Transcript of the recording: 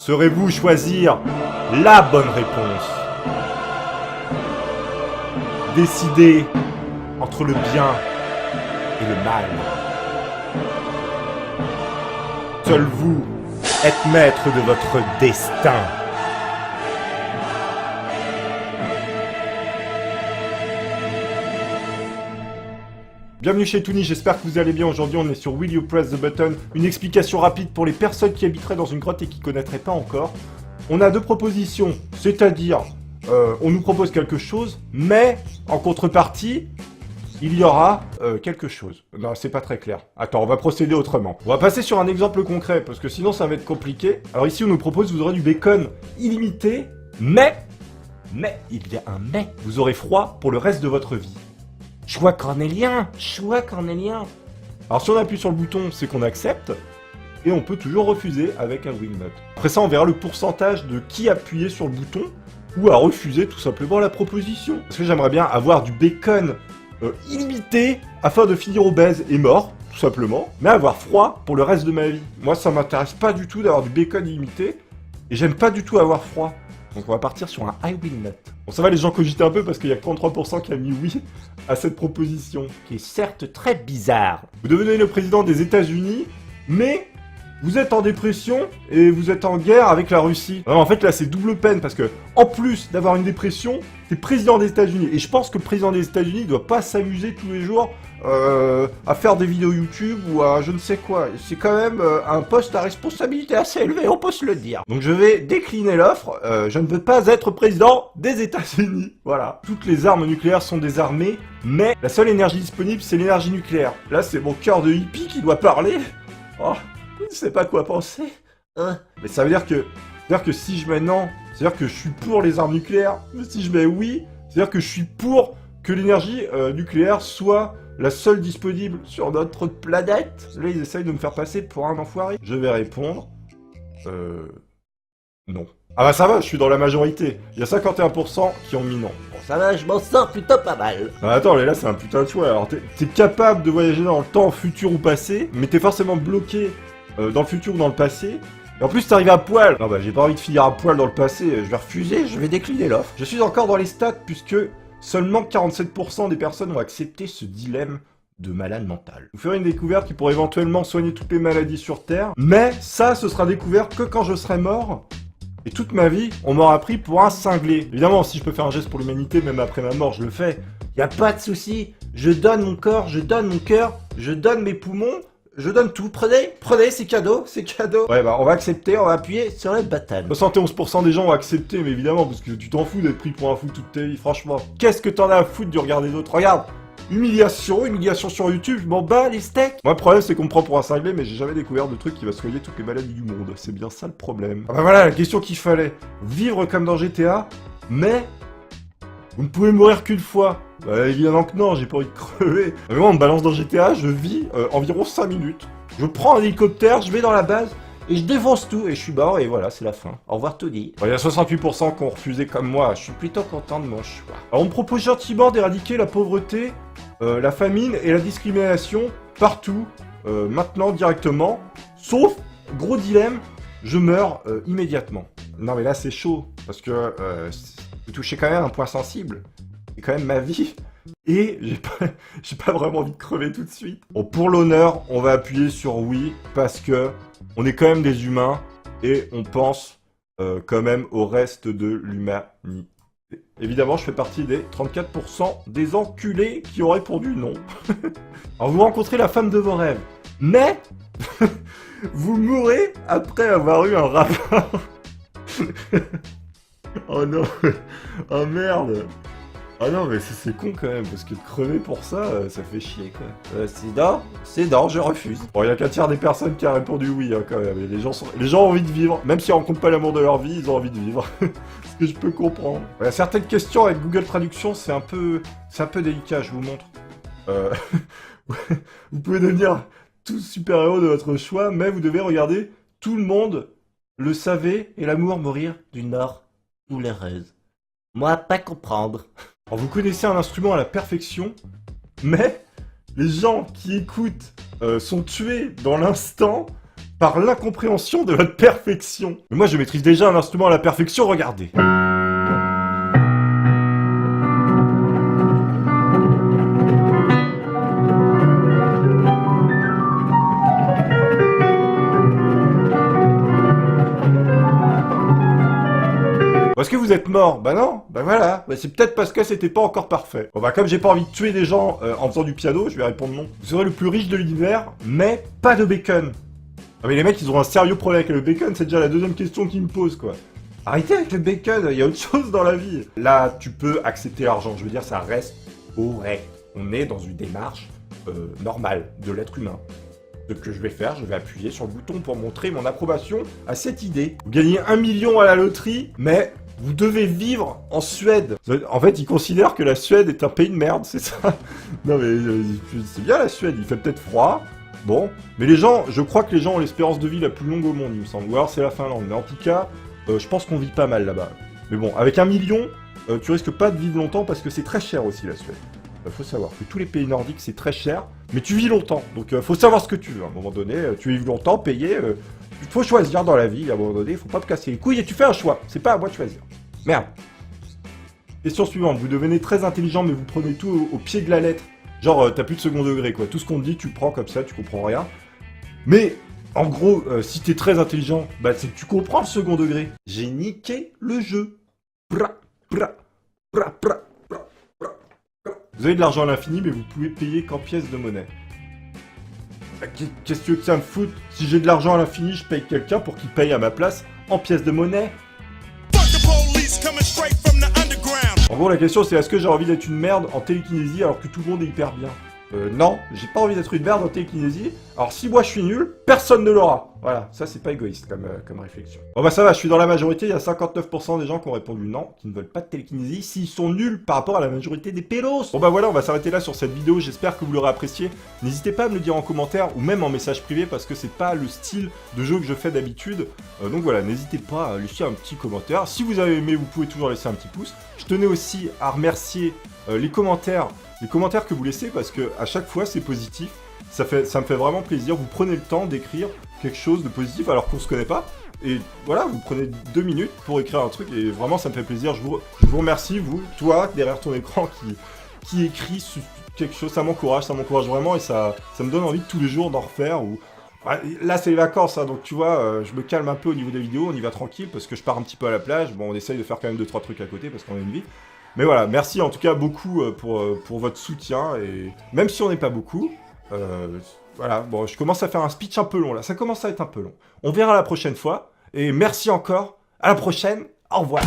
Saurez-vous choisir la bonne réponse? Décidez entre le bien et le mal. Seul vous êtes maître de votre destin. Bienvenue chez Toony, j'espère que vous allez bien. Aujourd'hui on est sur Will You Press the Button, une explication rapide pour les personnes qui habiteraient dans une grotte et qui ne connaîtraient pas encore. On a deux propositions, c'est-à-dire on nous propose quelque chose, mais en contrepartie, il y aura quelque chose. Non, c'est pas très clair. Attends, on va procéder autrement. On va passer sur un exemple concret, parce que sinon ça va être compliqué. Alors ici on nous propose, vous aurez du bacon illimité, mais, il y a un mais, vous aurez froid pour le reste de votre vie. Choix cornélien. Alors si on appuie sur le bouton, c'est qu'on accepte, et on peut toujours refuser avec un wingnut. Après ça, on verra le pourcentage de qui appuyer sur le bouton, ou à refuser tout simplement la proposition. Parce que j'aimerais bien avoir du bacon illimité, afin de finir obèse et mort, tout simplement, mais avoir froid pour le reste de ma vie. Moi, ça m'intéresse pas du tout d'avoir du bacon illimité, et j'aime pas du tout avoir froid. Donc on va partir sur un I will not. Bon, ça va, les gens cogitent un peu parce qu'il y a 33% qui a mis oui à cette proposition, qui est certes très bizarre. Vous devenez le président des États-Unis, mais vous êtes en dépression et vous êtes en guerre avec la Russie. Alors, en fait, là, c'est double peine parce que, en plus d'avoir une dépression, t'es président des États-Unis. Et je pense que le président des États-Unis ne doit pas s'amuser tous les jours à faire des vidéos YouTube ou à je ne sais quoi. C'est quand même un poste à responsabilité assez élevée, on peut se le dire. Donc je vais décliner l'offre. Je ne veux pas être président des États-Unis. Voilà. Toutes les armes nucléaires sont désarmées, mais la seule énergie disponible, c'est l'énergie nucléaire. Là, c'est mon cœur de hippie qui doit parler. Oh, je ne sais pas quoi penser. Mais ça veut dire que si je mets non, c'est-à-dire que je suis pour les armes nucléaires. Mais si je mets oui, c'est-à-dire que je suis pour que l'énergie nucléaire soit la seule disponible sur notre planète. Là, ils essayent de me faire passer pour un enfoiré. Je vais répondre... non. Ah bah ça va, je suis dans la majorité. Il y a 51% qui ont mis non. Bon, ça va, je m'en sors plutôt pas mal. Non, attends, mais là, c'est un putain de choix. Alors, t'es capable de voyager dans le temps, futur ou passé, mais t'es forcément bloqué dans le futur ou dans le passé. Et en plus, t'arrives à poil. Non, bah, j'ai pas envie de finir à poil dans le passé. Je vais refuser, je vais décliner l'offre. Je suis encore dans les stats, puisque seulement 47% des personnes ont accepté ce dilemme de malade mental. Vous ferez une découverte qui pourrait éventuellement soigner toutes les maladies sur Terre, mais ça, ce sera découvert que quand je serai mort. Et toute ma vie, on m'aura pris pour un cinglé. Évidemment, si je peux faire un geste pour l'humanité, même après ma mort, je le fais. Y a pas de souci. Je donne mon corps, je donne mon cœur, je donne mes poumons, je donne tout. Prenez, c'est cadeau, c'est cadeau. Ouais, bah, on va accepter, on va appuyer sur le button. 71% des gens ont accepté, mais évidemment, parce que tu t'en fous d'être pris pour un fou toute ta vie, franchement. Qu'est-ce que t'en as à foutre de regarder d'autres? Regarde! Humiliation sur YouTube, je m'en bats les steaks. Moi, le problème, c'est qu'on me prend pour un cinglé, mais j'ai jamais découvert de truc qui va soigner toutes les maladies du monde. C'est bien ça le problème. Ah bah voilà, la question qu'il fallait. Vivre comme dans GTA, mais vous ne pouvez mourir qu'une fois. Bah évidemment que non, j'ai pas envie de crever. Mais moi, on me balance dans GTA, je vis environ 5 minutes. Je prends un hélicoptère, je vais dans la base, et je défonce tout, et je suis mort, et voilà, c'est la fin. Au revoir Tony. Il y a 68% qui ont refusé comme moi, je suis plutôt content de mon choix. Alors on me propose gentiment d'éradiquer la pauvreté, la famine et la discrimination partout, maintenant directement, sauf, gros dilemme, je meurs immédiatement. Non mais là c'est chaud, parce que vous touchez quand même un point sensible, c'est quand même ma vie. Et j'ai pas vraiment envie de crever tout de suite. Bon, pour l'honneur, on va appuyer sur oui, parce que on est quand même des humains, et on pense quand même au reste de l'humanité. Évidemment, je fais partie des 34% des enculés qui ont répondu non. Alors, vous rencontrez la femme de vos rêves, mais vous mourrez après avoir eu un rapport. Oh non, oh merde. Ah non, mais c'est con quand même, parce que de crever pour ça, ça fait chier quoi. C'est non, je refuse. Bon, il y a qu'un tiers des personnes qui a répondu oui hein, quand même. Et les gens ont envie de vivre, même s'ils rencontrent pas l'amour de leur vie, ils ont envie de vivre. Ce que je peux comprendre. Il y a certaines questions avec Google Traduction, c'est un peu délicat, je vous montre. Vous pouvez devenir tout super-héros de votre choix, mais vous devez regarder tout le monde le savait et l'amour mourir du nord ou les roses. Moi, pas comprendre. Alors vous connaissez un instrument à la perfection, mais les gens qui écoutent sont tués dans l'instant par l'incompréhension de votre perfection. Mais moi, je maîtrise déjà un instrument à la perfection, regardez. Est-ce que vous êtes mort? Bah non, bah voilà, bah c'est peut-être parce que c'était pas encore parfait. Bon bah comme j'ai pas envie de tuer des gens en faisant du piano, je vais répondre non. Vous serez le plus riche de l'univers, mais pas de bacon. Ah mais les mecs ils ont un sérieux problème avec le bacon, c'est déjà la deuxième question qu'ils me posent quoi. Arrêtez avec le bacon, il y a autre chose dans la vie. Là tu peux accepter l'argent, je veux dire ça reste correct. On est dans une démarche normale de l'être humain. Ce que je vais faire, je vais appuyer sur le bouton pour montrer mon approbation à cette idée. Vous gagnez 1 million à la loterie, mais vous devez vivre en Suède. En fait, ils considèrent que la Suède est un pays de merde, c'est ça? Non mais c'est bien la Suède, il fait peut-être froid. Bon, mais les gens, je crois que les gens ont l'espérance de vie la plus longue au monde, il me semble. Ou alors c'est la Finlande, mais en tout cas, je pense qu'on vit pas mal là-bas. Mais bon, avec 1 million, tu risques pas de vivre longtemps parce que c'est très cher aussi la Suède. Faut savoir que tous les pays nordiques c'est très cher, mais tu vis longtemps. Donc faut savoir ce que tu veux. À un moment donné, tu vis longtemps, payer. Il faut choisir dans la vie. À un moment donné, il faut pas te casser les couilles et tu fais un choix. C'est pas à moi de choisir. Merde. Question suivante. Vous devenez très intelligent, mais vous prenez tout au pied de la lettre. Genre, t'as plus de second degré, quoi. Tout ce qu'on te dit, tu prends comme ça, tu comprends rien. Mais en gros, si t'es très intelligent, bah c'est que tu comprends le second degré. J'ai niqué le jeu. Bra, bra, bra, bra. Vous avez de l'argent à l'infini, mais vous pouvez payer qu'en pièces de monnaie. Qu'est-ce que tu veux que ça me foute? Si j'ai de l'argent à l'infini, je paye quelqu'un pour qu'il paye à ma place en pièces de monnaie. En gros, la question c'est est-ce que j'ai envie d'être une merde en télékinésie alors que tout le monde est hyper bien? Non, j'ai pas envie d'être une merde en télékinésie. Alors si moi je suis nul, personne ne l'aura. Voilà, ça c'est pas égoïste comme réflexion. Bon bah ça va, je suis dans la majorité, il y a 59% des gens qui ont répondu non, qui ne veulent pas de télékinésie, s'ils sont nuls par rapport à la majorité des pélos. Bon bah voilà, on va s'arrêter là sur cette vidéo, j'espère que vous l'aurez apprécié. N'hésitez pas à me le dire en commentaire ou même en message privé parce que c'est pas le style de jeu que je fais d'habitude. Donc voilà, n'hésitez pas à laisser un petit commentaire. Si vous avez aimé, vous pouvez toujours laisser un petit pouce. Je tenais aussi à remercier les commentaires que vous laissez parce que à chaque fois c'est positif, ça me fait vraiment plaisir, vous prenez le temps d'écrire quelque chose de positif alors qu'on se connaît pas, et voilà, vous prenez 2 minutes pour écrire un truc et vraiment ça me fait plaisir, je vous remercie, vous, toi, derrière ton écran qui écrit quelque chose, ça m'encourage vraiment et ça me donne envie de tous les jours d'en refaire ou... Là c'est les vacances, hein, donc tu vois, je me calme un peu au niveau des vidéos, on y va tranquille parce que je pars un petit peu à la plage, bon on essaye de faire quand même 2-3 trucs à côté parce qu'on a une vie. Mais voilà, merci en tout cas beaucoup pour votre soutien, et même si on n'est pas beaucoup, voilà, bon, je commence à faire un speech un peu long là, ça commence à être un peu long. On verra la prochaine fois, et merci encore, à la prochaine, au revoir.